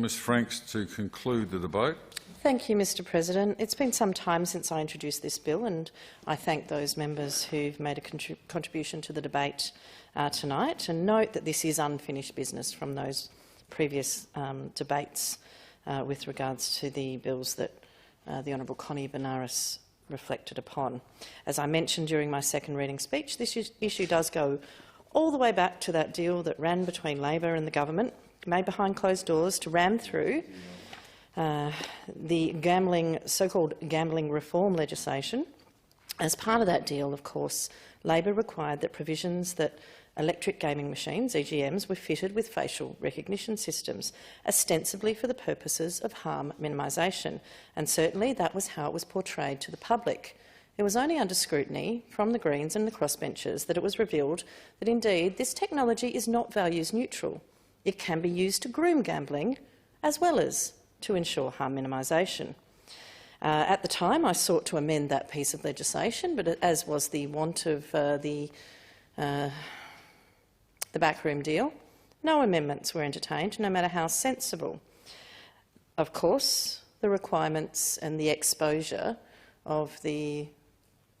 Ms Franks to conclude the debate. Thank you, Mr President. It's been some time since I introduced this bill, and I thank those members who've made a contribution to the debate tonight, and note that this is unfinished business from those previous debates with regards to the bills that the Honourable Connie Benares reflected upon. As I mentioned during my second reading speech, this issue does go all the way back to that deal that ran between Labor and the government, made behind closed doors to ram through the so-called gambling reform legislation. As part of that deal, of course, Labor required that provisions that electric gaming machines, EGMs, were fitted with facial recognition systems, ostensibly for the purposes of harm minimisation, and certainly that was how it was portrayed to the public. It was only under scrutiny from the Greens and the crossbenchers that it was revealed that indeed this technology is not values neutral. It can be used to groom gambling as well as to ensure harm minimisation. At the time, I sought to amend that piece of legislation, but as was the want of the backroom deal, no amendments were entertained, no matter how sensible. Of course, the requirements and the exposure of the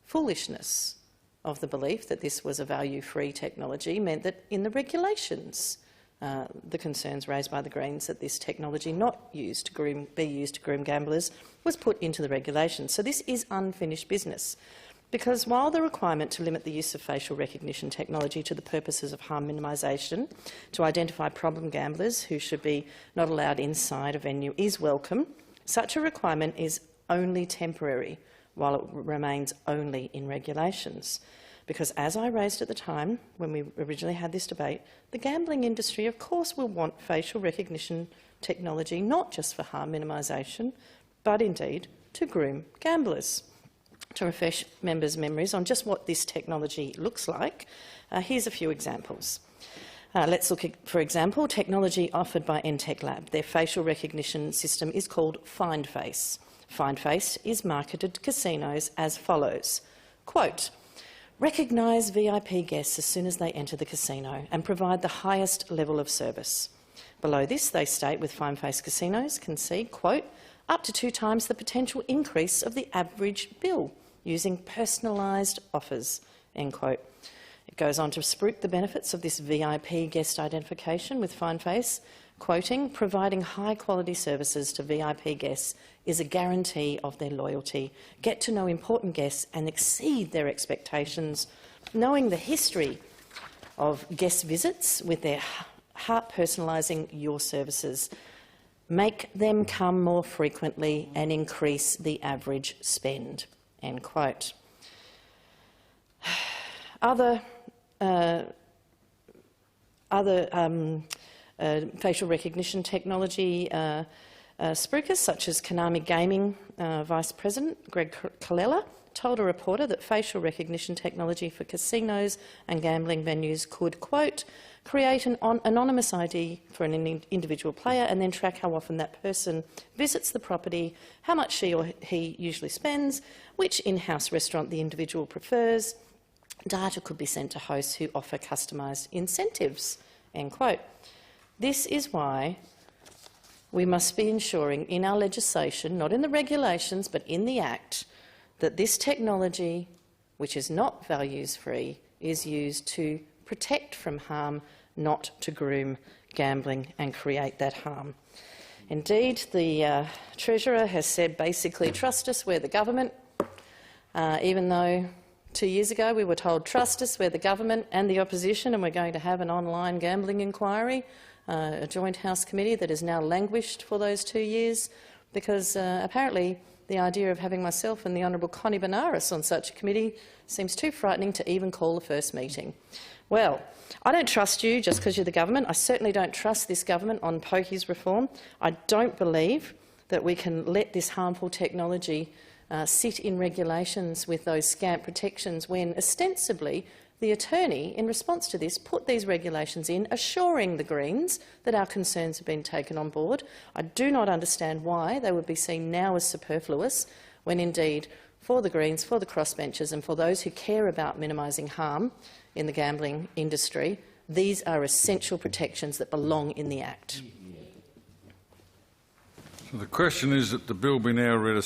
foolishness of the belief that this was a value-free technology meant that in the regulations, the concerns raised by the Greens that this technology not be used to groom gamblers was put into the regulations. So this is unfinished business, because while the requirement to limit the use of facial recognition technology to the purposes of harm minimisation to identify problem gamblers who should be not allowed inside a venue is welcome, such a requirement is only temporary while it remains only in regulations. Because, as I raised at the time when we originally had this debate, the gambling industry, of course, will want facial recognition technology not just for harm minimisation, but indeed to groom gamblers. To refresh members' memories on just what this technology looks like, here's a few examples. Let's look at, for example, technology offered by Entech Lab. Their facial recognition system is called FindFace. FindFace is marketed to casinos as follows, quote, "Recognise VIP guests as soon as they enter the casino and provide the highest level of service." Below this, they state with FindFace casinos can see, quote, "up to 2 times the potential increase of the average bill using personalised offers," end quote. It goes on to spruik the benefits of this VIP guest identification with FindFace, quoting, "Providing high-quality services to VIP guests is a guarantee of their loyalty. Get to know important guests and exceed their expectations. Knowing the history of guest visits with their heart personalising your services. Make them come more frequently and increase the average spend," end quote. Other facial recognition technology spruikers, such as Konami Gaming Vice President Greg Colella, told a reporter that facial recognition technology for casinos and gambling venues could, quote, "create an anonymous ID for an individual player and then track how often that person visits the property, how much she or he usually spends, which in-house restaurant the individual prefers. Data could be sent to hosts who offer customised incentives," end quote. This is why we must be ensuring in our legislation, not in the regulations but in the Act, that this technology, which is not values-free, is used to protect from harm, not to groom gambling and create that harm. Indeed, the Treasurer has said basically, trust us, we're the government, even though 2 years ago we were told, trust us, we're the government and the opposition and we're going to have an online gambling inquiry, a joint House committee that has now languished for those 2 years because apparently the idea of having myself and the Honourable Connie Benares on such a committee seems too frightening to even call the first meeting. Well, I don't trust you just because you're the government. I certainly don't trust this government on pokies reform. I don't believe that we can let this harmful technology sit in regulations with those scant protections when ostensibly the attorney, in response to this, put these regulations in, assuring the Greens that our concerns have been taken on board. I do not understand why they would be seen now as superfluous, when indeed, for the Greens, for the crossbenchers and for those who care about minimising harm in the gambling industry, these are essential protections that belong in the Act. The question is that the bill be now read a